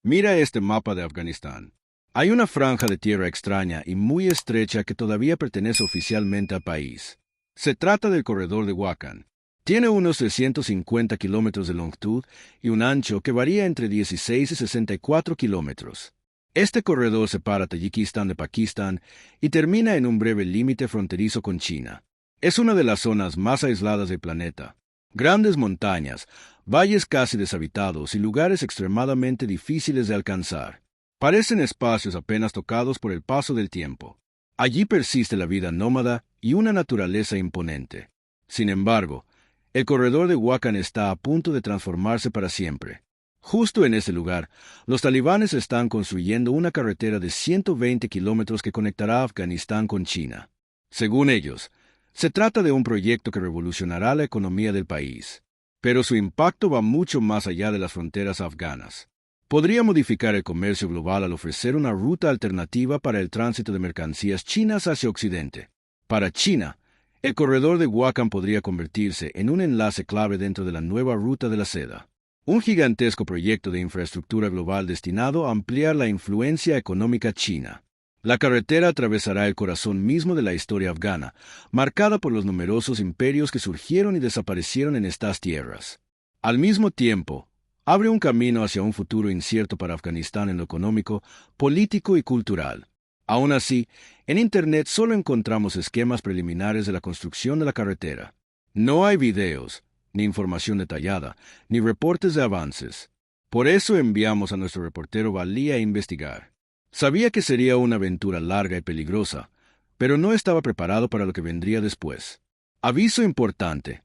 Mira este mapa de Afganistán. Hay una franja de tierra extraña y muy estrecha que todavía pertenece oficialmente al país. Se trata del corredor de Wakhan. Tiene unos 350 kilómetros de longitud y un ancho que varía entre 16 y 64 kilómetros. Este corredor separa Tayikistán de Pakistán y termina en un breve límite fronterizo con China. Es una de las zonas más aisladas del planeta. Grandes montañas, valles casi deshabitados y lugares extremadamente difíciles de alcanzar. Parecen espacios apenas tocados por el paso del tiempo. Allí persiste la vida nómada y una naturaleza imponente. Sin embargo, el corredor de Wakhan está a punto de transformarse para siempre. Justo en ese lugar, los talibanes están construyendo una carretera de 120 kilómetros que conectará Afganistán con China. Según ellos, se trata de un proyecto que revolucionará la economía del país. Pero su impacto va mucho más allá de las fronteras afganas. Podría modificar el comercio global al ofrecer una ruta alternativa para el tránsito de mercancías chinas hacia Occidente. Para China, el corredor de Wakhan podría convertirse en un enlace clave dentro de la nueva ruta de la seda. Un gigantesco proyecto de infraestructura global destinado a ampliar la influencia económica china. La carretera atravesará el corazón mismo de la historia afgana, marcada por los numerosos imperios que surgieron y desaparecieron en estas tierras. Al mismo tiempo, abre un camino hacia un futuro incierto para Afganistán en lo económico, político y cultural. Aún así, en Internet solo encontramos esquemas preliminares de la construcción de la carretera. No hay videos, ni información detallada, ni reportes de avances. Por eso enviamos a nuestro reportero Valí a investigar. Sabía que sería una aventura larga y peligrosa, pero no estaba preparado para lo que vendría después. Aviso importante.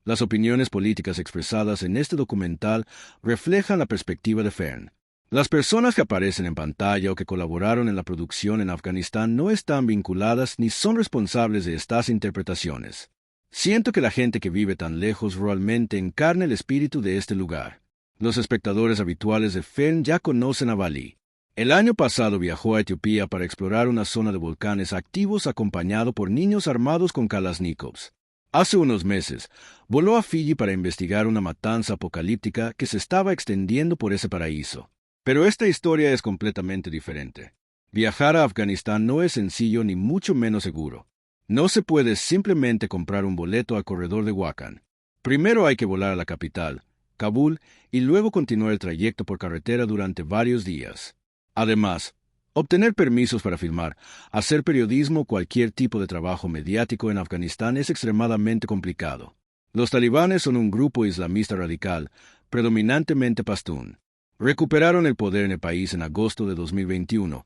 Las opiniones políticas expresadas en este documental reflejan la perspectiva de Fern. Las personas que aparecen en pantalla o que colaboraron en la producción en Afganistán no están vinculadas ni son responsables de estas interpretaciones. Siento que la gente que vive tan lejos realmente encarna el espíritu de este lugar. Los espectadores habituales de Fern ya conocen a Valí. El año pasado viajó a Etiopía para explorar una zona de volcanes activos acompañado por niños armados con Kalashnikovs. Hace unos meses, voló a Fiji para investigar una matanza apocalíptica que se estaba extendiendo por ese paraíso. Pero esta historia es completamente diferente. Viajar a Afganistán no es sencillo ni mucho menos seguro. No se puede simplemente comprar un boleto al corredor de Wakhan. Primero hay que volar a la capital, Kabul, y luego continuar el trayecto por carretera durante varios días. Además, obtener permisos para filmar, hacer periodismo o cualquier tipo de trabajo mediático en Afganistán es extremadamente complicado. Los talibanes son un grupo islamista radical, predominantemente pastún. Recuperaron el poder en el país en agosto de 2021,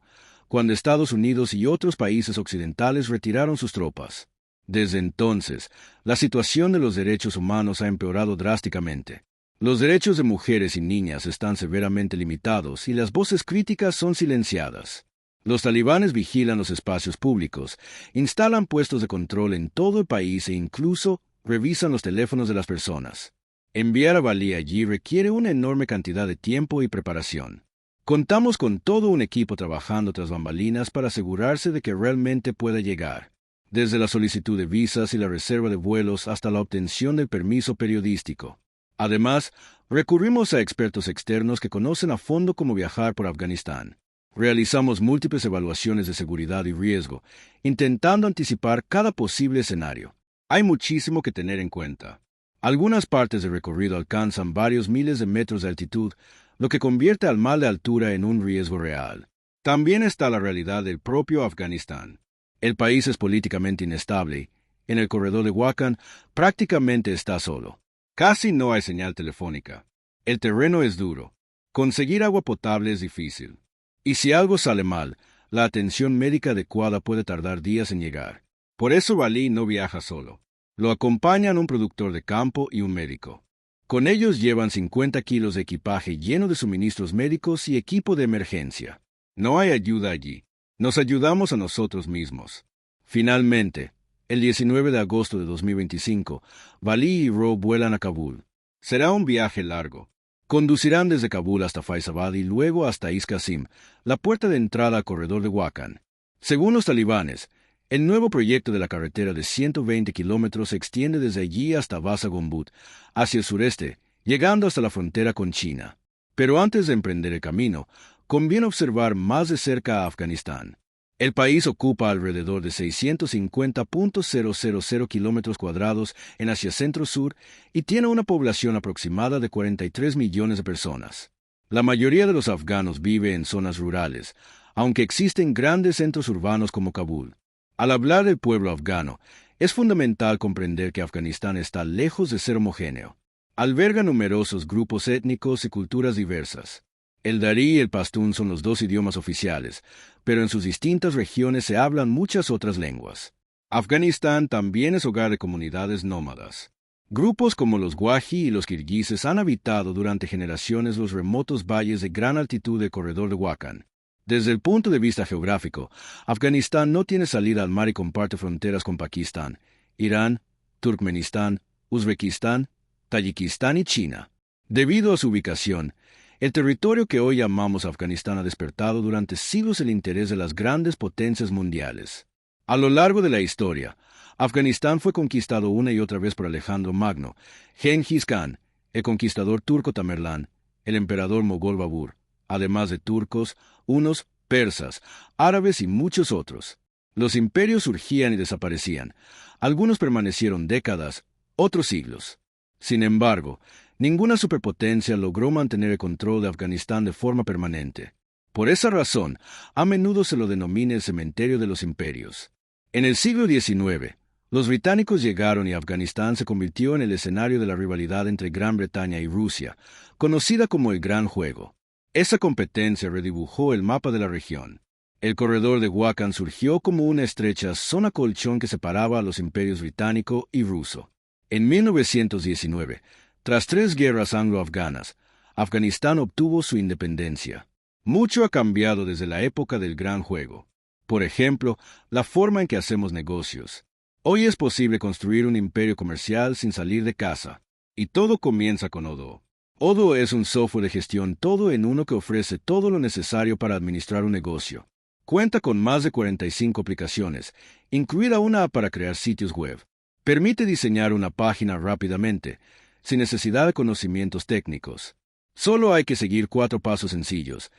cuando Estados Unidos y otros países occidentales retiraron sus tropas. Desde entonces, la situación de los derechos humanos ha empeorado drásticamente. Los derechos de mujeres y niñas están severamente limitados y las voces críticas son silenciadas. Los talibanes vigilan los espacios públicos, instalan puestos de control en todo el país e incluso revisan los teléfonos de las personas. Enviar a Valí allí requiere una enorme cantidad de tiempo y preparación. Contamos con todo un equipo trabajando tras bambalinas para asegurarse de que realmente pueda llegar, desde la solicitud de visas y la reserva de vuelos hasta la obtención del permiso periodístico. Además, recurrimos a expertos externos que conocen a fondo cómo viajar por Afganistán. Realizamos múltiples evaluaciones de seguridad y riesgo, intentando anticipar cada posible escenario. Hay muchísimo que tener en cuenta. Algunas partes del recorrido alcanzan varios miles de metros de altitud, lo que convierte al mal de altura en un riesgo real. También está la realidad del propio Afganistán. El país es políticamente inestable. En el corredor de Wakhan prácticamente está solo. Casi no hay señal telefónica. El terreno es duro. Conseguir agua potable es difícil. Y si algo sale mal, la atención médica adecuada puede tardar días en llegar. Por eso Valí no viaja solo. Lo acompañan un productor de campo y un médico. Con ellos llevan 50 kilos de equipaje lleno de suministros médicos y equipo de emergencia. No hay ayuda allí. Nos ayudamos a nosotros mismos. Finalmente, el 19 de agosto de 2025, Valí y Ro vuelan a Kabul. Será un viaje largo. Conducirán desde Kabul hasta Faizabad y luego hasta Iskasim, la puerta de entrada al corredor de Wakhan. Según los talibanes, el nuevo proyecto de la carretera de 120 kilómetros se extiende desde allí hasta Basa Gombut, hacia el sureste, llegando hasta la frontera con China. Pero antes de emprender el camino, conviene observar más de cerca a Afganistán. El país ocupa alrededor de 650.000 kilómetros cuadrados en Asia Centro-Sur y tiene una población aproximada de 43 millones de personas. La mayoría de los afganos vive en zonas rurales, aunque existen grandes centros urbanos como Kabul. Al hablar del pueblo afgano, es fundamental comprender que Afganistán está lejos de ser homogéneo. Alberga numerosos grupos étnicos y culturas diversas. El darí y el pastún son los dos idiomas oficiales, pero en sus distintas regiones se hablan muchas otras lenguas. Afganistán también es hogar de comunidades nómadas. Grupos como los guaji y los kirguises han habitado durante generaciones los remotos valles de gran altitud del corredor de Wakhan. Desde el punto de vista geográfico, Afganistán no tiene salida al mar y comparte fronteras con Pakistán, Irán, Turkmenistán, Uzbekistán, Tayikistán y China. Debido a su ubicación, el territorio que hoy llamamos Afganistán ha despertado durante siglos el interés de las grandes potencias mundiales. A lo largo de la historia, Afganistán fue conquistado una y otra vez por Alejandro Magno, Gengis Khan, el conquistador turco Tamerlán, el emperador mogol Babur, además de turcos, hunos, persas, árabes y muchos otros. Los imperios surgían y desaparecían. Algunos permanecieron décadas, otros siglos. Sin embargo, ninguna superpotencia logró mantener el control de Afganistán de forma permanente. Por esa razón, a menudo se lo denomina el cementerio de los imperios. En el siglo XIX, los británicos llegaron y Afganistán se convirtió en el escenario de la rivalidad entre Gran Bretaña y Rusia, conocida como el Gran Juego. Esa competencia redibujó el mapa de la región. El corredor de Wakhan surgió como una estrecha zona colchón que separaba a los imperios británico y ruso. En 1919, tras 3 guerras anglo-afganas, Afganistán obtuvo su independencia. Mucho ha cambiado desde la época del Gran Juego. Por ejemplo, la forma en que hacemos negocios. Hoy es posible construir un imperio comercial sin salir de casa. Y todo comienza con Odoo. Odoo es un software de gestión todo en uno que ofrece todo lo necesario para administrar un negocio. Cuenta con más de 45 aplicaciones, incluida una para crear sitios web. Permite diseñar una página rápidamente, sin necesidad de conocimientos técnicos. Solo hay que seguir 4 pasos sencillos.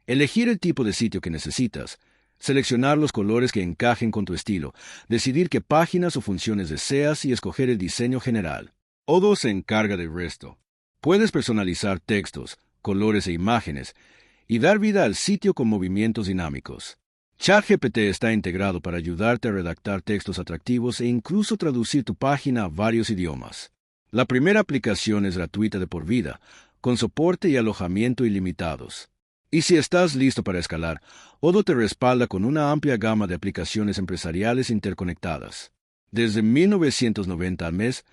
Elegir el tipo de sitio que necesitas, seleccionar los colores que encajen con tu estilo, decidir qué páginas o funciones deseas y escoger el diseño general. Odoo se encarga del resto. Puedes personalizar textos, colores e imágenes, y dar vida al sitio con movimientos dinámicos. ChatGPT está integrado para ayudarte a redactar textos atractivos e incluso traducir tu página a varios idiomas. La primera aplicación es gratuita de por vida, con soporte y alojamiento ilimitados. Y si estás listo para escalar, Odoo te respalda con una amplia gama de aplicaciones empresariales interconectadas. Desde 1990 al mes,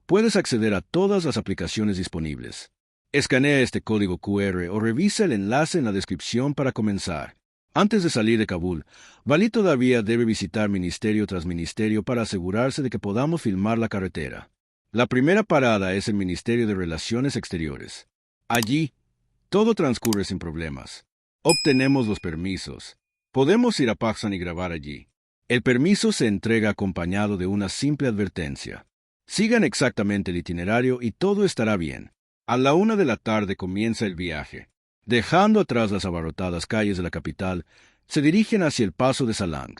puedes acceder a todas las aplicaciones disponibles. Escanea este código QR o revisa el enlace en la descripción para comenzar. Antes de salir de Kabul, Bali todavía debe visitar ministerio tras ministerio para asegurarse de que podamos filmar la carretera. La primera parada es el Ministerio de Relaciones Exteriores. Allí, todo transcurre sin problemas. Obtenemos los permisos. Podemos ir a Pakistán y grabar allí. El permiso se entrega acompañado de una simple advertencia. Sigan exactamente el itinerario y todo estará bien. A la 1 de la tarde comienza el viaje. Dejando atrás las abarrotadas calles de la capital, se dirigen hacia el paso de Salang.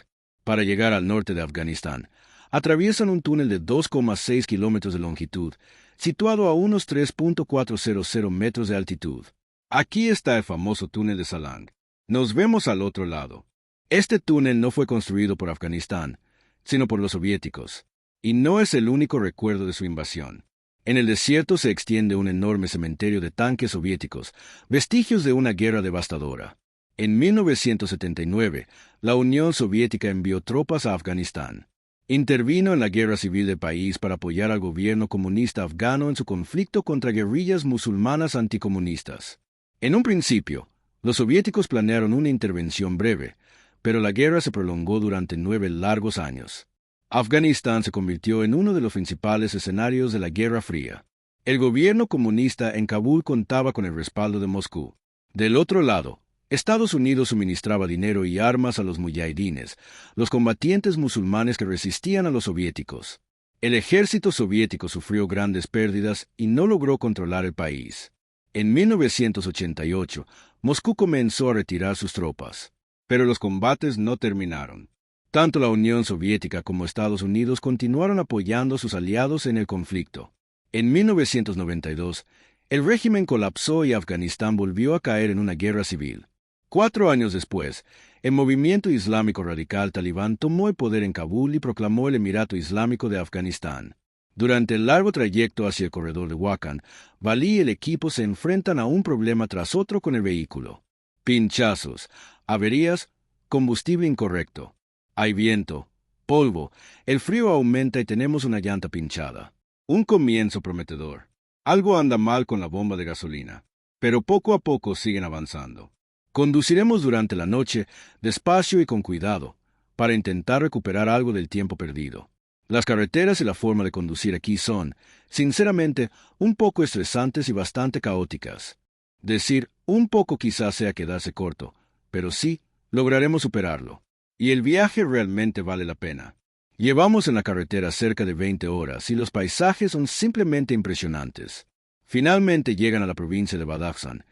Para llegar al norte de Afganistán, atraviesan un túnel de 2,6 kilómetros de longitud, situado a unos 3.400 metros de altitud. Aquí está el famoso túnel de Salang. Nos vemos al otro lado. Este túnel no fue construido por Afganistán, sino por los soviéticos, y no es el único recuerdo de su invasión. En el desierto se extiende un enorme cementerio de tanques soviéticos, vestigios de una guerra devastadora. En 1979, la Unión Soviética envió tropas a Afganistán. Intervino en la guerra civil del país para apoyar al gobierno comunista afgano en su conflicto contra guerrillas musulmanas anticomunistas. En un principio, los soviéticos planearon una intervención breve, pero la guerra se prolongó durante 9 largos años. Afganistán se convirtió en uno de los principales escenarios de la Guerra Fría. El gobierno comunista en Kabul contaba con el respaldo de Moscú. Del otro lado, Estados Unidos suministraba dinero y armas a los mujahidines, los combatientes musulmanes que resistían a los soviéticos. El ejército soviético sufrió grandes pérdidas y no logró controlar el país. En 1988, Moscú comenzó a retirar sus tropas, pero los combates no terminaron. Tanto la Unión Soviética como Estados Unidos continuaron apoyando a sus aliados en el conflicto. En 1992, el régimen colapsó y Afganistán volvió a caer en una guerra civil. 4 años después, el movimiento islámico radical talibán tomó el poder en Kabul y proclamó el Emirato Islámico de Afganistán. Durante el largo trayecto hacia el corredor de Wakhan, Valí y el equipo se enfrentan a un problema tras otro con el vehículo. Pinchazos, averías, combustible incorrecto. Hay viento, polvo, el frío aumenta y tenemos una llanta pinchada. Un comienzo prometedor. Algo anda mal con la bomba de gasolina, pero poco a poco siguen avanzando. Conduciremos durante la noche, despacio y con cuidado, para intentar recuperar algo del tiempo perdido. Las carreteras y la forma de conducir aquí son, sinceramente, un poco estresantes y bastante caóticas. Decir un poco quizás sea quedarse corto, pero sí, lograremos superarlo. Y el viaje realmente vale la pena. Llevamos en la carretera cerca de 20 horas y los paisajes son simplemente impresionantes. Finalmente llegan a la provincia de Badakhshan,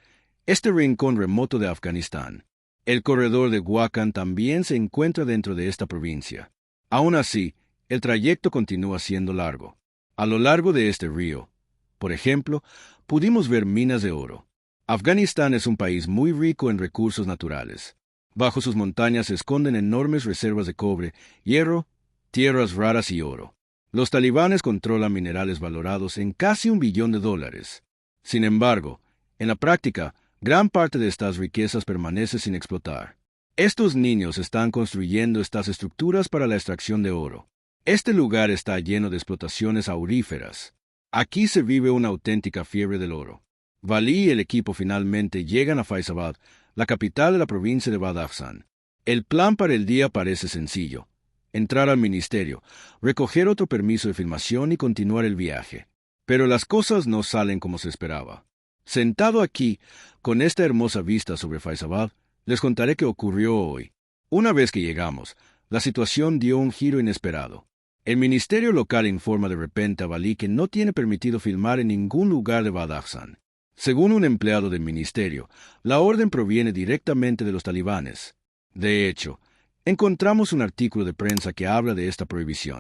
este rincón remoto de Afganistán. El corredor de Wakhan también se encuentra dentro de esta provincia. Aún así, el trayecto continúa siendo largo. A lo largo de este río, por ejemplo, pudimos ver minas de oro. Afganistán es un país muy rico en recursos naturales. Bajo sus montañas se esconden enormes reservas de cobre, hierro, tierras raras y oro. Los talibanes controlan minerales valorados en casi $1 billón. Sin embargo, en la práctica, gran parte de estas riquezas permanece sin explotar. Estos niños están construyendo estas estructuras para la extracción de oro. Este lugar está lleno de explotaciones auríferas. Aquí se vive una auténtica fiebre del oro. Valí y el equipo finalmente llegan a Faizabad, la capital de la provincia de Badakhshan. El plan para el día parece sencillo. Entrar al ministerio, recoger otro permiso de filmación y continuar el viaje. Pero las cosas no salen como se esperaba. Sentado aquí, con esta hermosa vista sobre Faizabad, les contaré qué ocurrió hoy. Una vez que llegamos, la situación dio un giro inesperado. El ministerio local informa de repente a Valí que no tiene permitido filmar en ningún lugar de Badakhshan. Según un empleado del ministerio, la orden proviene directamente de los talibanes. De hecho, encontramos un artículo de prensa que habla de esta prohibición.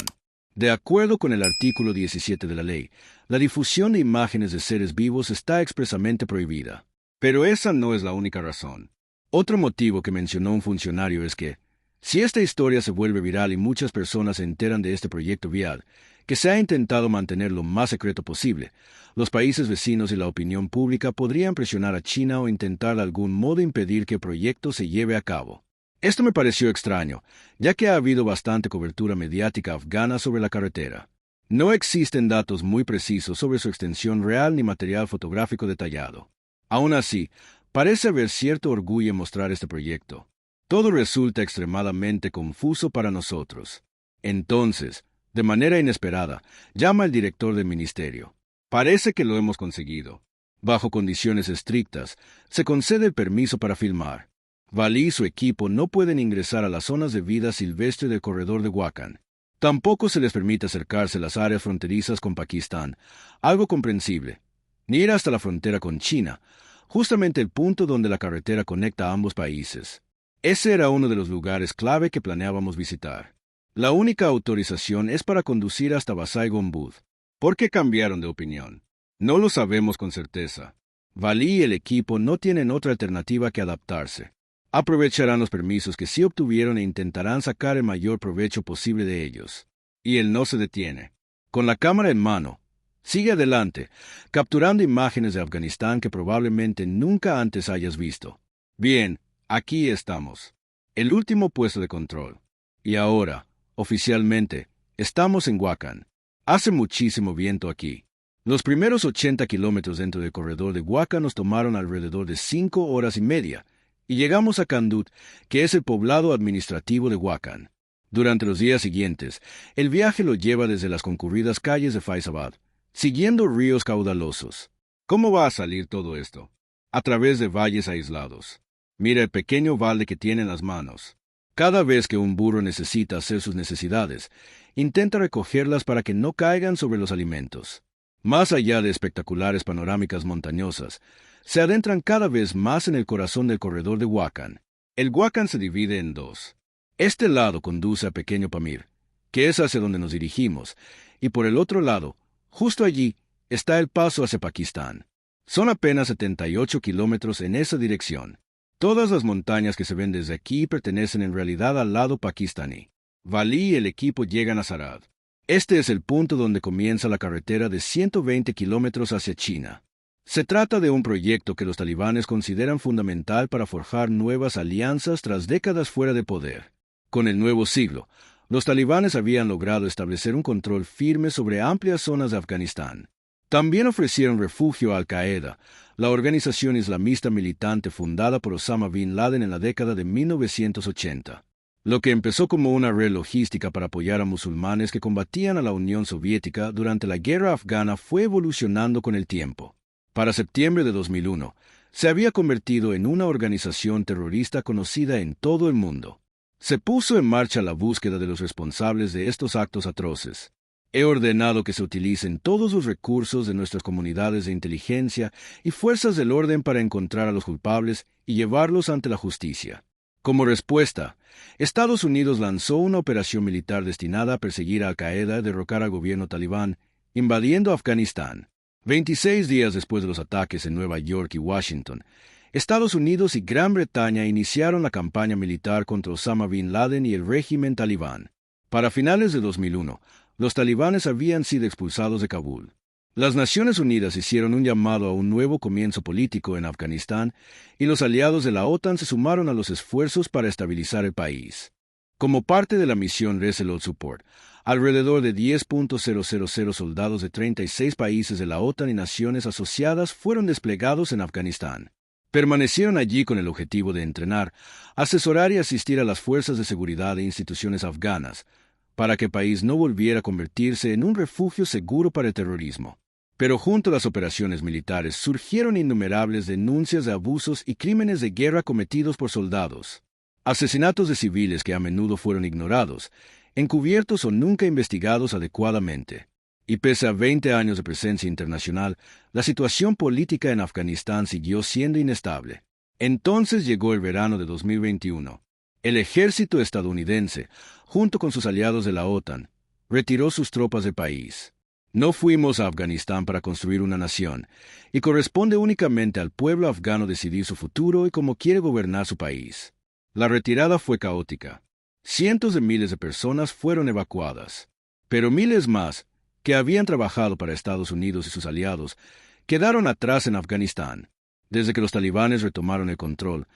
De acuerdo con el artículo 17 de la ley, la difusión de imágenes de seres vivos está expresamente prohibida. Pero esa no es la única razón. Otro motivo que mencionó un funcionario es que, si esta historia se vuelve viral y muchas personas se enteran de este proyecto vial, que se ha intentado mantener lo más secreto posible, los países vecinos y la opinión pública podrían presionar a China o intentar de algún modo impedir que el proyecto se lleve a cabo. Esto me pareció extraño, ya que ha habido bastante cobertura mediática afgana sobre la carretera. No existen datos muy precisos sobre su extensión real ni material fotográfico detallado. Aún así, parece haber cierto orgullo en mostrar este proyecto. Todo resulta extremadamente confuso para nosotros. Entonces, de manera inesperada, llama el director del ministerio. Parece que lo hemos conseguido. Bajo condiciones estrictas, se concede el permiso para filmar. Valí y su equipo no pueden ingresar a las zonas de vida silvestre del corredor de Wakhan. Tampoco se les permite acercarse a las áreas fronterizas con Pakistán, algo comprensible, ni ir hasta la frontera con China, justamente el punto donde la carretera conecta a ambos países. Ese era uno de los lugares clave que planeábamos visitar. La única autorización es para conducir hasta Basai-Gombud. ¿Por qué cambiaron de opinión? No lo sabemos con certeza. Valí y el equipo no tienen otra alternativa que adaptarse. Aprovecharán los permisos que sí obtuvieron e intentarán sacar el mayor provecho posible de ellos. Y él no se detiene. Con la cámara en mano, sigue adelante, capturando imágenes de Afganistán que probablemente nunca antes hayas visto. Bien, aquí estamos. El último puesto de control. Y ahora, oficialmente, estamos en Wakhan. Hace muchísimo viento aquí. Los primeros 80 kilómetros dentro del corredor de Wakhan nos tomaron alrededor de 5 horas y media, y llegamos a Kandut, que es el poblado administrativo de Wakhan. Durante los días siguientes, el viaje lo lleva desde las concurridas calles de Faizabad, siguiendo ríos caudalosos. ¿Cómo va a salir todo esto? A través de valles aislados. Mira el pequeño balde que tiene en las manos. Cada vez que un burro necesita hacer sus necesidades, intenta recogerlas para que no caigan sobre los alimentos. Más allá de espectaculares panorámicas montañosas, se adentran cada vez más en el corazón del corredor de Huacan. El Huacan se divide en dos. Este lado conduce a Pequeño Pamir, que es hacia donde nos dirigimos, y por el otro lado, justo allí, está el paso hacia Pakistán. Son apenas 78 kilómetros en esa dirección. Todas las montañas que se ven desde aquí pertenecen en realidad al lado pakistaní. Valí y el equipo llegan a Sarad. Este es el punto donde comienza la carretera de 120 kilómetros hacia China. Se trata de un proyecto que los talibanes consideran fundamental para forjar nuevas alianzas tras décadas fuera de poder. Con el nuevo siglo, los talibanes habían logrado establecer un control firme sobre amplias zonas de Afganistán. También ofrecieron refugio a Al-Qaeda, la organización islamista militante fundada por Osama Bin Laden en la década de 1980. Lo que empezó como una red logística para apoyar a musulmanes que combatían a la Unión Soviética durante la guerra afgana fue evolucionando con el tiempo. Para septiembre de 2001, se había convertido en una organización terrorista conocida en todo el mundo. Se puso en marcha la búsqueda de los responsables de estos actos atroces. He ordenado que se utilicen todos los recursos de nuestras comunidades de inteligencia y fuerzas del orden para encontrar a los culpables y llevarlos ante la justicia. Como respuesta, Estados Unidos lanzó una operación militar destinada a perseguir a Al-Qaeda y derrocar al gobierno talibán, invadiendo Afganistán. 26 días después de los ataques en Nueva York y Washington, Estados Unidos y Gran Bretaña iniciaron la campaña militar contra Osama Bin Laden y el régimen talibán. Para finales de 2001, los talibanes habían sido expulsados de Kabul. Las Naciones Unidas hicieron un llamado a un nuevo comienzo político en Afganistán y los aliados de la OTAN se sumaron a los esfuerzos para estabilizar el país. Como parte de la misión Resolute Support, alrededor de 10.000 soldados de 36 países de la OTAN y naciones asociadas fueron desplegados en Afganistán. Permanecieron allí con el objetivo de entrenar, asesorar y asistir a las fuerzas de seguridad e instituciones afganas, para que el país no volviera a convertirse en un refugio seguro para el terrorismo. Pero junto a las operaciones militares surgieron innumerables denuncias de abusos y crímenes de guerra cometidos por soldados. Asesinatos de civiles que a menudo fueron ignorados, encubiertos o nunca investigados adecuadamente. Y pese a 20 años de presencia internacional, la situación política en Afganistán siguió siendo inestable. Entonces llegó el verano de 2021. El ejército estadounidense, junto con sus aliados de la OTAN, retiró sus tropas del país. No fuimos a Afganistán para construir una nación, y corresponde únicamente al pueblo afgano decidir su futuro y cómo quiere gobernar su país. La retirada fue caótica. Cientos de miles de personas fueron evacuadas, pero miles más, que habían trabajado para Estados Unidos y sus aliados, quedaron atrás en Afganistán. Desde que los talibanes retomaron el control,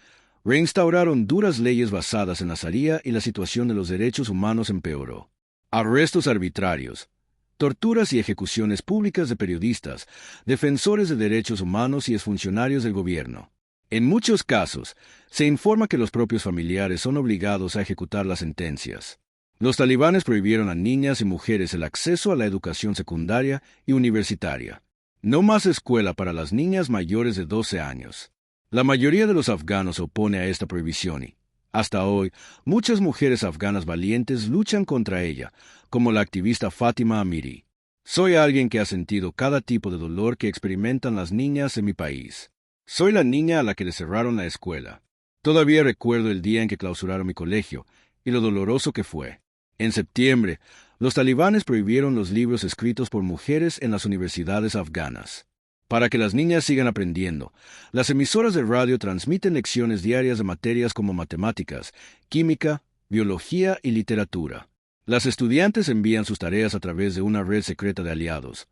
reinstauraron duras leyes basadas en la Sharia y la situación de los derechos humanos empeoró. Arrestos arbitrarios, torturas y ejecuciones públicas de periodistas, defensores de derechos humanos y exfuncionarios del gobierno. En muchos casos, se informa que los propios familiares son obligados a ejecutar las sentencias. Los talibanes prohibieron a niñas y mujeres el acceso a la educación secundaria y universitaria. No más escuela para las niñas mayores de 12 años. La mayoría de los afganos se opone a esta prohibición y, hasta hoy, muchas mujeres afganas valientes luchan contra ella, como la activista Fátima Amiri. Soy alguien que ha sentido cada tipo de dolor que experimentan las niñas en mi país. Soy la niña a la que le cerraron la escuela. Todavía recuerdo el día en que clausuraron mi colegio y lo doloroso que fue. En septiembre, los talibanes prohibieron los libros escritos por mujeres en las universidades afganas. Para que las niñas sigan aprendiendo, las emisoras de radio transmiten lecciones diarias de materias como matemáticas, química, biología y literatura. Las estudiantes envían sus tareas a través de una red secreta de aliados.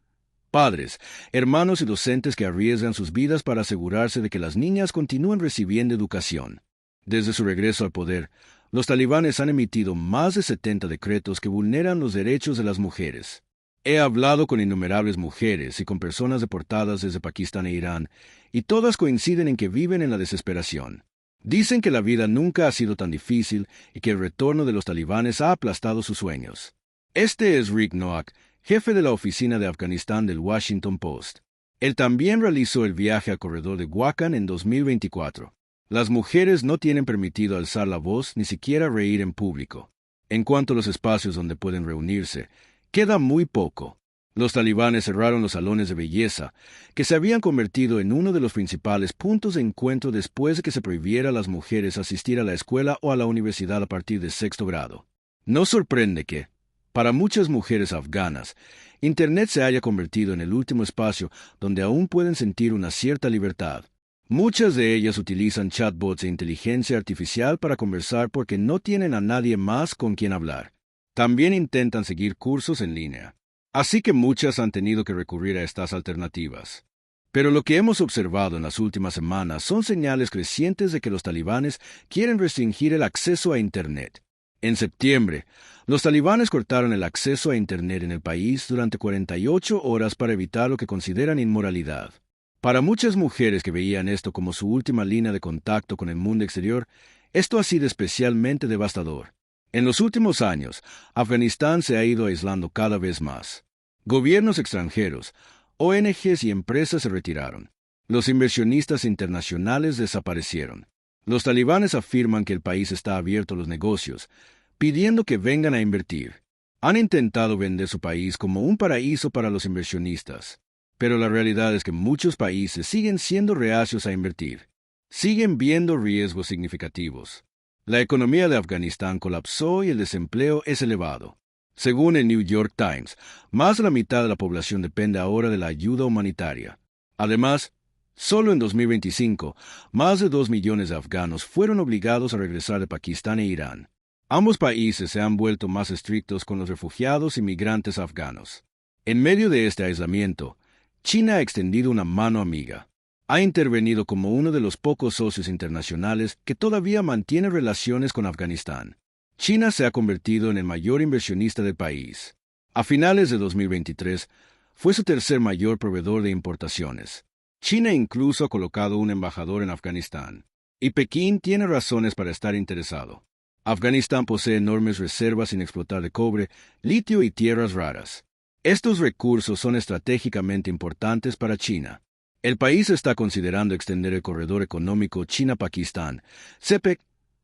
Padres, hermanos y docentes que arriesgan sus vidas para asegurarse de que las niñas continúen recibiendo educación. Desde su regreso al poder, los talibanes han emitido más de 70 decretos que vulneran los derechos de las mujeres. He hablado con innumerables mujeres y con personas deportadas desde Pakistán e Irán, y todas coinciden en que viven en la desesperación. Dicen que la vida nunca ha sido tan difícil y que el retorno de los talibanes ha aplastado sus sueños. Este es Rick Noack, jefe de la oficina de Afganistán del Washington Post. Él también realizó el viaje al corredor de Huacan en 2024. Las mujeres no tienen permitido alzar la voz ni siquiera reír en público. En cuanto a los espacios donde pueden reunirse, queda muy poco. Los talibanes cerraron los salones de belleza, que se habían convertido en uno de los principales puntos de encuentro después de que se prohibiera a las mujeres asistir a la escuela o a la universidad a partir de sexto grado. No sorprende que, para muchas mujeres afganas, Internet se haya convertido en el último espacio donde aún pueden sentir una cierta libertad. Muchas de ellas utilizan chatbots de inteligencia artificial para conversar porque no tienen a nadie más con quien hablar. También intentan seguir cursos en línea. Así que muchas han tenido que recurrir a estas alternativas. Pero lo que hemos observado en las últimas semanas son señales crecientes de que los talibanes quieren restringir el acceso a Internet. En septiembre, los talibanes cortaron el acceso a Internet en el país durante 48 horas para evitar lo que consideran inmoralidad. Para muchas mujeres que veían esto como su última línea de contacto con el mundo exterior, esto ha sido especialmente devastador. En los últimos años, Afganistán se ha ido aislando cada vez más. Gobiernos extranjeros, ONGs y empresas se retiraron. Los inversionistas internacionales desaparecieron. Los talibanes afirman que el país está abierto a los negocios, pidiendo que vengan a invertir. Han intentado vender su país como un paraíso para los inversionistas, pero la realidad es que muchos países siguen siendo reacios a invertir. Siguen viendo riesgos significativos. La economía de Afganistán colapsó y el desempleo es elevado. Según el New York Times, más de la mitad de la población depende ahora de la ayuda humanitaria. Además, solo en 2025, más de 2 millones de afganos fueron obligados a regresar de Pakistán e Irán. Ambos países se han vuelto más estrictos con los refugiados y migrantes afganos. En medio de este aislamiento, China ha extendido una mano amiga. Ha intervenido como uno de los pocos socios internacionales que todavía mantiene relaciones con Afganistán. China se ha convertido en el mayor inversionista del país. A finales de 2023, fue su tercer mayor proveedor de importaciones. China incluso ha colocado un embajador en Afganistán. Y Pekín tiene razones para estar interesado. Afganistán posee enormes reservas sin explotar de cobre, litio y tierras raras. Estos recursos son estratégicamente importantes para China. El país está considerando extender el corredor económico China-Pakistán, CPEC,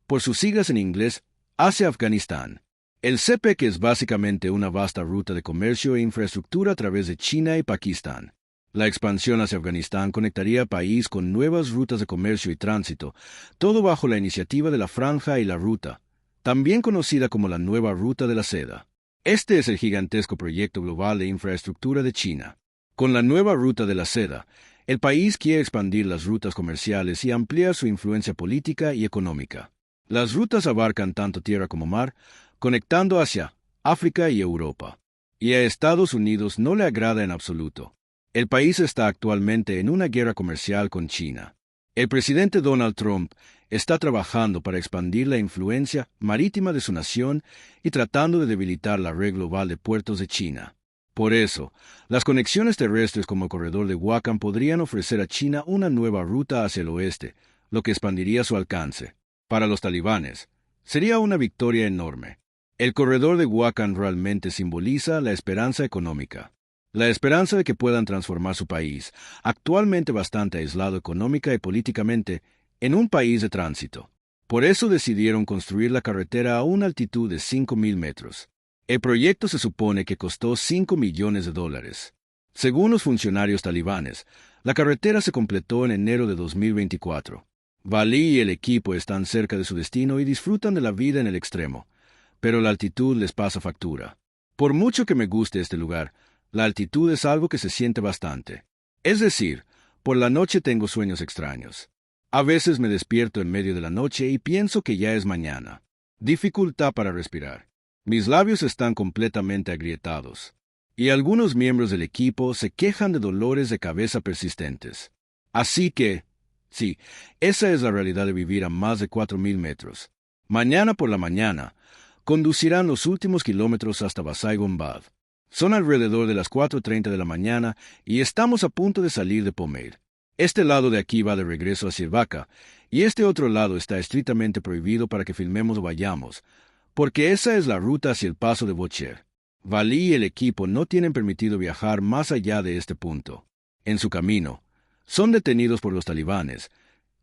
por sus siglas en inglés, hacia Afganistán. El CPEC es básicamente una vasta ruta de comercio e infraestructura a través de China y Pakistán. La expansión hacia Afganistán conectaría al país con nuevas rutas de comercio y tránsito, todo bajo la iniciativa de la Franja y la Ruta, también conocida como la Nueva Ruta de la Seda. Este es el gigantesco proyecto global de infraestructura de China. Con la Nueva Ruta de la Seda, el país quiere expandir las rutas comerciales y ampliar su influencia política y económica. Las rutas abarcan tanto tierra como mar, conectando hacia África y Europa. Y a Estados Unidos no le agrada en absoluto. El país está actualmente en una guerra comercial con China. El presidente Donald Trump está trabajando para expandir la influencia marítima de su nación y tratando de debilitar la red global de puertos de China. Por eso, las conexiones terrestres como el corredor de Wakhan podrían ofrecer a China una nueva ruta hacia el oeste, lo que expandiría su alcance. Para los talibanes, sería una victoria enorme. El corredor de Wakhan realmente simboliza la esperanza económica. La esperanza de que puedan transformar su país, actualmente bastante aislado económica y políticamente, en un país de tránsito. Por eso decidieron construir la carretera a una altitud de 5.000 metros. El proyecto se supone que costó $5 millones. Según los funcionarios talibanes, la carretera se completó en enero de 2024. Valí y el equipo están cerca de su destino y disfrutan de la vida en el extremo, pero la altitud les pasa factura. Por mucho que me guste este lugar, la altitud es algo que se siente bastante. Es decir, por la noche tengo sueños extraños. A veces me despierto en medio de la noche y pienso que ya es mañana. Dificultad para respirar. Mis labios están completamente agrietados. Y algunos miembros del equipo se quejan de dolores de cabeza persistentes. Así que, sí, esa es la realidad de vivir a más de 4.000 metros. Mañana por la mañana, conducirán los últimos kilómetros hasta Basai-Gombad. Son alrededor de las 4:30 de la mañana y estamos a punto de salir de Pomeir. Este lado de aquí va de regreso hacia Vaca y este otro lado está estrictamente prohibido para que filmemos o vayamos, porque esa es la ruta hacia el paso de Bocher. Valí y el equipo no tienen permitido viajar más allá de este punto. En su camino, son detenidos por los talibanes,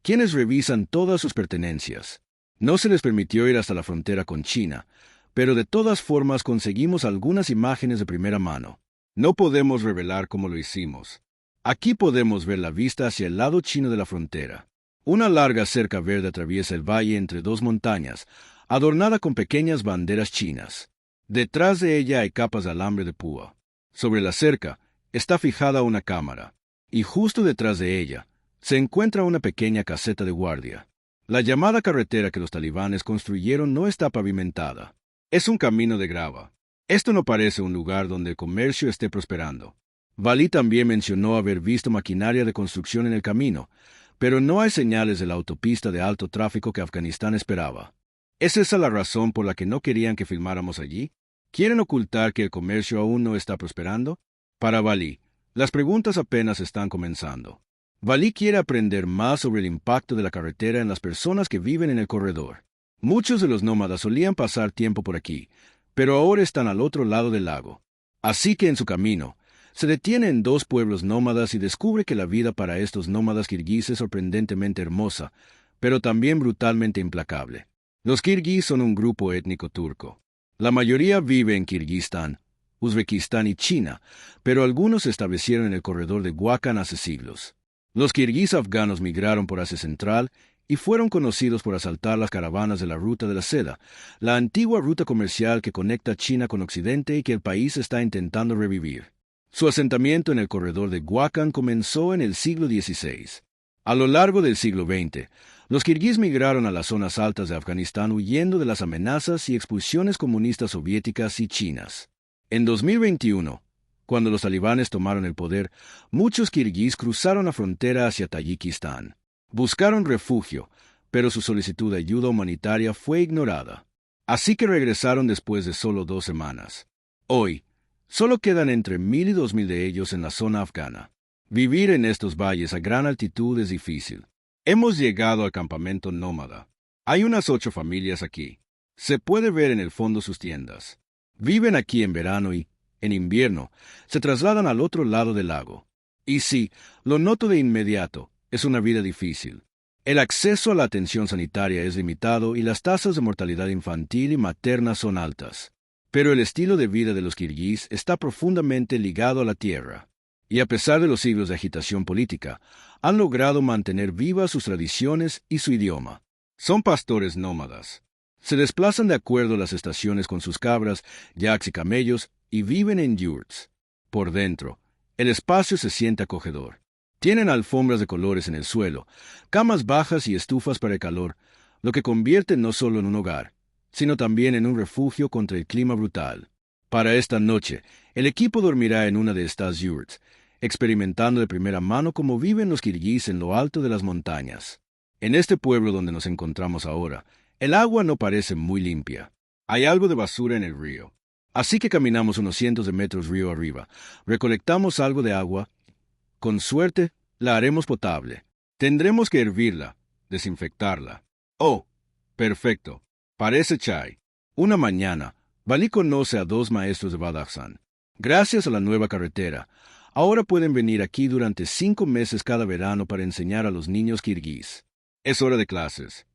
quienes revisan todas sus pertenencias. No se les permitió ir hasta la frontera con China, pero de todas formas conseguimos algunas imágenes de primera mano. No podemos revelar cómo lo hicimos. Aquí podemos ver la vista hacia el lado chino de la frontera. Una larga cerca verde atraviesa el valle entre dos montañas, adornada con pequeñas banderas chinas. Detrás de ella hay capas de alambre de púa. Sobre la cerca está fijada una cámara, y justo detrás de ella se encuentra una pequeña caseta de guardia. La llamada carretera que los talibanes construyeron no está pavimentada. Es un camino de grava. Esto no parece un lugar donde el comercio esté prosperando. Valí también mencionó haber visto maquinaria de construcción en el camino, pero no hay señales de la autopista de alto tráfico que Afganistán esperaba. ¿Es esa la razón por la que no querían que filmáramos allí? ¿Quieren ocultar que el comercio aún no está prosperando? Para Valí, las preguntas apenas están comenzando. Valí quiere aprender más sobre el impacto de la carretera en las personas que viven en el corredor. Muchos de los nómadas solían pasar tiempo por aquí, pero ahora están al otro lado del lago. Así que en su camino, se detiene en dos pueblos nómadas y descubre que la vida para estos nómadas kirguíes es sorprendentemente hermosa, pero también brutalmente implacable. Los kirguíes son un grupo étnico turco. La mayoría vive en Kirguistán, Uzbekistán y China, pero algunos se establecieron en el corredor de Wakhan hace siglos. Los kirguíes afganos migraron por Asia Central y fueron conocidos por asaltar las caravanas de la Ruta de la Seda, la antigua ruta comercial que conecta China con Occidente y que el país está intentando revivir. Su asentamiento en el corredor de Wakhan comenzó en el siglo XVI. A lo largo del siglo XX, los kirguíes migraron a las zonas altas de Afganistán huyendo de las amenazas y expulsiones comunistas soviéticas y chinas. En 2021, cuando los talibanes tomaron el poder, muchos kirguíes cruzaron la frontera hacia Tayikistán. Buscaron refugio, pero su solicitud de ayuda humanitaria fue ignorada. Así que regresaron después de solo 2 semanas. Hoy, solo quedan entre 1.000 y 2.000 de ellos en la zona afgana. Vivir en estos valles a gran altitud es difícil. Hemos llegado al campamento nómada. Hay unas 8 familias aquí. Se puede ver en el fondo sus tiendas. Viven aquí en verano y, en invierno, se trasladan al otro lado del lago. Y sí, lo noto de inmediato, es una vida difícil. El acceso a la atención sanitaria es limitado y las tasas de mortalidad infantil y materna son altas. Pero el estilo de vida de los kirguíes está profundamente ligado a la tierra. Y a pesar de los siglos de agitación política, han logrado mantener vivas sus tradiciones y su idioma. Son pastores nómadas. Se desplazan de acuerdo a las estaciones con sus cabras, yaks y camellos, y viven en yurts. Por dentro, el espacio se siente acogedor. Tienen alfombras de colores en el suelo, camas bajas y estufas para el calor, lo que convierte no solo en un hogar, sino también en un refugio contra el clima brutal. Para esta noche, el equipo dormirá en una de estas yurts, experimentando de primera mano cómo viven los kirguíes en lo alto de las montañas. En este pueblo donde nos encontramos ahora, el agua no parece muy limpia. Hay algo de basura en el río. Así que caminamos unos cientos de metros río arriba, recolectamos algo de agua. Con suerte, la haremos potable. Tendremos que hervirla, desinfectarla. Oh, perfecto. Parece chai. Una mañana, Valí conoce a 2 maestros de Badakhshan. Gracias a la nueva carretera, ahora pueden venir aquí durante 5 meses cada verano para enseñar a los niños kirguís. Es hora de clases.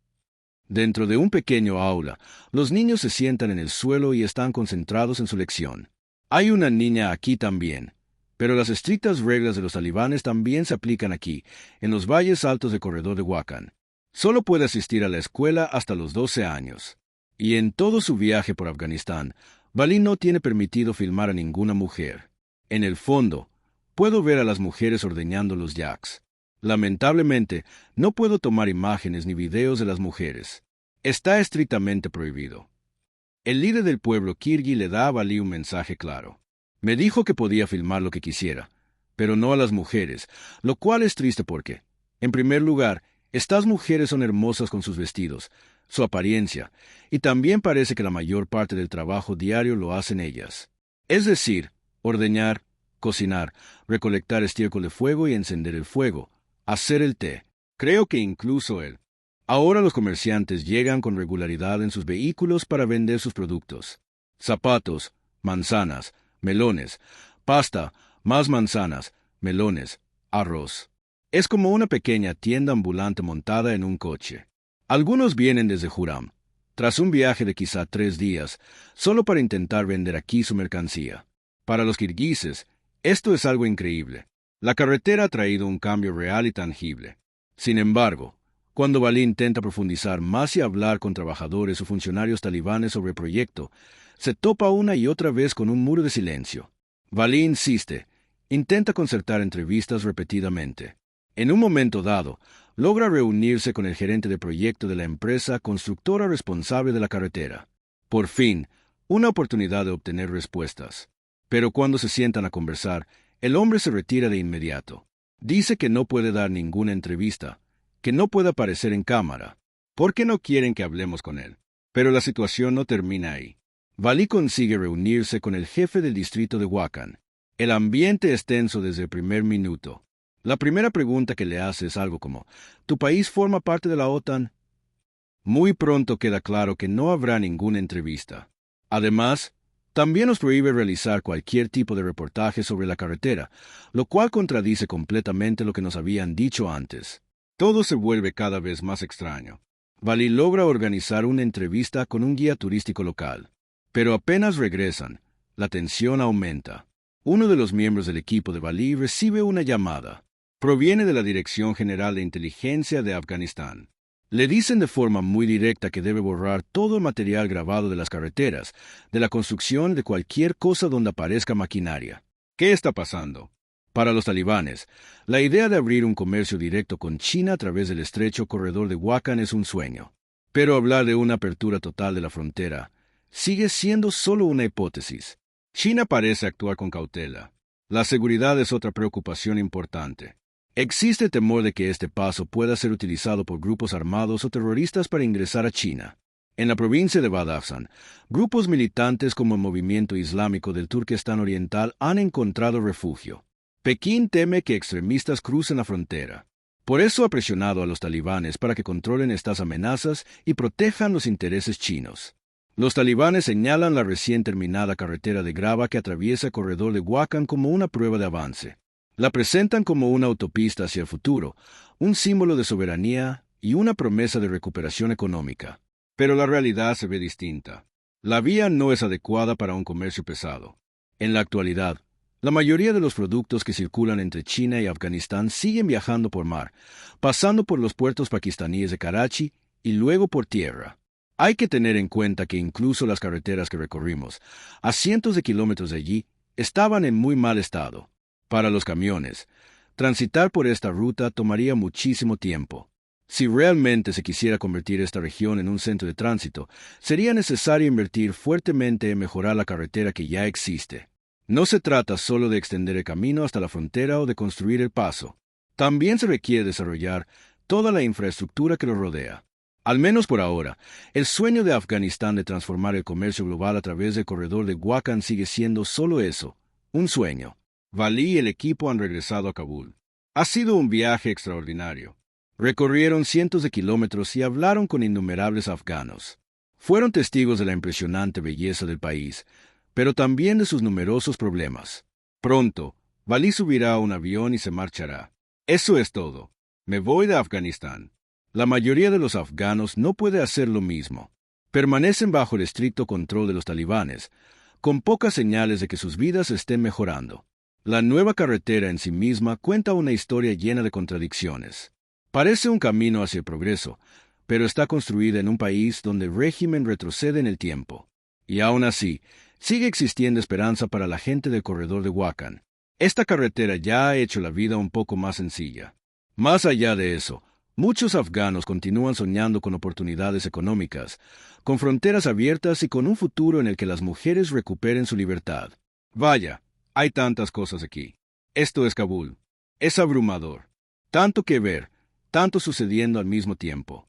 Dentro de un pequeño aula, los niños se sientan en el suelo y están concentrados en su lección. Hay una niña aquí también, pero las estrictas reglas de los talibanes también se aplican aquí, en los valles altos del corredor de Wakhan. Solo puede asistir a la escuela hasta los 12 años. Y en todo su viaje por Afganistán, Valí no tiene permitido filmar a ninguna mujer. En el fondo, puedo ver a las mujeres ordeñando los yaks. Lamentablemente, no puedo tomar imágenes ni videos de las mujeres. Está estrictamente prohibido. El líder del pueblo kirguí le da a Valí un mensaje claro. Me dijo que podía filmar lo que quisiera, pero no a las mujeres, lo cual es triste porque, en primer lugar, estas mujeres son hermosas con sus vestidos, su apariencia, y también parece que la mayor parte del trabajo diario lo hacen ellas. Es decir, ordeñar, cocinar, recolectar estiércol de fuego y encender el fuego, hacer el té. Creo que incluso él. Ahora los comerciantes llegan con regularidad en sus vehículos para vender sus productos. Zapatos, manzanas, melones, pasta, más manzanas, melones, arroz. Es como una pequeña tienda ambulante montada en un coche. Algunos vienen desde Huram, tras un viaje de quizá 3 días, solo para intentar vender aquí su mercancía. Para los kirguises, esto es algo increíble. La carretera ha traído un cambio real y tangible. Sin embargo, cuando Valí intenta profundizar más y hablar con trabajadores o funcionarios talibanes sobre el proyecto, se topa una y otra vez con un muro de silencio. Valí insiste, intenta concertar entrevistas repetidamente. En un momento dado, logra reunirse con el gerente de proyecto de la empresa constructora responsable de la carretera. Por fin, una oportunidad de obtener respuestas. Pero cuando se sientan a conversar, el hombre se retira de inmediato. Dice que no puede dar ninguna entrevista, que no puede aparecer en cámara, porque no quieren que hablemos con él. Pero la situación no termina ahí. Valí consigue reunirse con el jefe del distrito de Wakhan. El ambiente es tenso desde el primer minuto. La primera pregunta que le hace es algo como, ¿tu país forma parte de la OTAN? Muy pronto queda claro que no habrá ninguna entrevista. Además, también nos prohíbe realizar cualquier tipo de reportaje sobre la carretera, lo cual contradice completamente lo que nos habían dicho antes. Todo se vuelve cada vez más extraño. Valí logra organizar una entrevista con un guía turístico local. Pero apenas regresan, la tensión aumenta. Uno de los miembros del equipo de Valí recibe una llamada. Proviene de la Dirección General de Inteligencia de Afganistán. Le dicen de forma muy directa que debe borrar todo el material grabado de las carreteras, de la construcción de cualquier cosa donde aparezca maquinaria. ¿Qué está pasando? Para los talibanes, la idea de abrir un comercio directo con China a través del estrecho corredor de Wakhan es un sueño. Pero hablar de una apertura total de la frontera sigue siendo solo una hipótesis. China parece actuar con cautela. La seguridad es otra preocupación importante. Existe temor de que este paso pueda ser utilizado por grupos armados o terroristas para ingresar a China. En la provincia de Badakhshan, grupos militantes como el Movimiento Islámico del Turquestán Oriental han encontrado refugio. Pekín teme que extremistas crucen la frontera. Por eso ha presionado a los talibanes para que controlen estas amenazas y protejan los intereses chinos. Los talibanes señalan la recién terminada carretera de grava que atraviesa el corredor de Wakhan como una prueba de avance. La presentan como una autopista hacia el futuro, un símbolo de soberanía y una promesa de recuperación económica. Pero la realidad se ve distinta. La vía no es adecuada para un comercio pesado. En la actualidad, la mayoría de los productos que circulan entre China y Afganistán siguen viajando por mar, pasando por los puertos pakistaníes de Karachi y luego por tierra. Hay que tener en cuenta que incluso las carreteras que recorrimos, a cientos de kilómetros de allí, estaban en muy mal estado. Para los camiones, transitar por esta ruta tomaría muchísimo tiempo. Si realmente se quisiera convertir esta región en un centro de tránsito, sería necesario invertir fuertemente en mejorar la carretera que ya existe. No se trata solo de extender el camino hasta la frontera o de construir el paso. También se requiere desarrollar toda la infraestructura que lo rodea. Al menos por ahora, el sueño de Afganistán de transformar el comercio global a través del corredor de Wakhan sigue siendo solo eso, un sueño. Valí y el equipo han regresado a Kabul. Ha sido un viaje extraordinario. Recorrieron cientos de kilómetros y hablaron con innumerables afganos. Fueron testigos de la impresionante belleza del país, pero también de sus numerosos problemas. Pronto, Valí subirá a un avión y se marchará. Eso es todo. Me voy de Afganistán. La mayoría de los afganos no puede hacer lo mismo. Permanecen bajo el estricto control de los talibanes, con pocas señales de que sus vidas estén mejorando. La nueva carretera en sí misma cuenta una historia llena de contradicciones. Parece un camino hacia el progreso, pero está construida en un país donde el régimen retrocede en el tiempo. Y aún así, sigue existiendo esperanza para la gente del corredor de Wakhan. Esta carretera ya ha hecho la vida un poco más sencilla. Más allá de eso, muchos afganos continúan soñando con oportunidades económicas, con fronteras abiertas y con un futuro en el que las mujeres recuperen su libertad. Vaya, hay tantas cosas aquí. Esto es Kabul. Es abrumador. Tanto que ver, tanto sucediendo al mismo tiempo.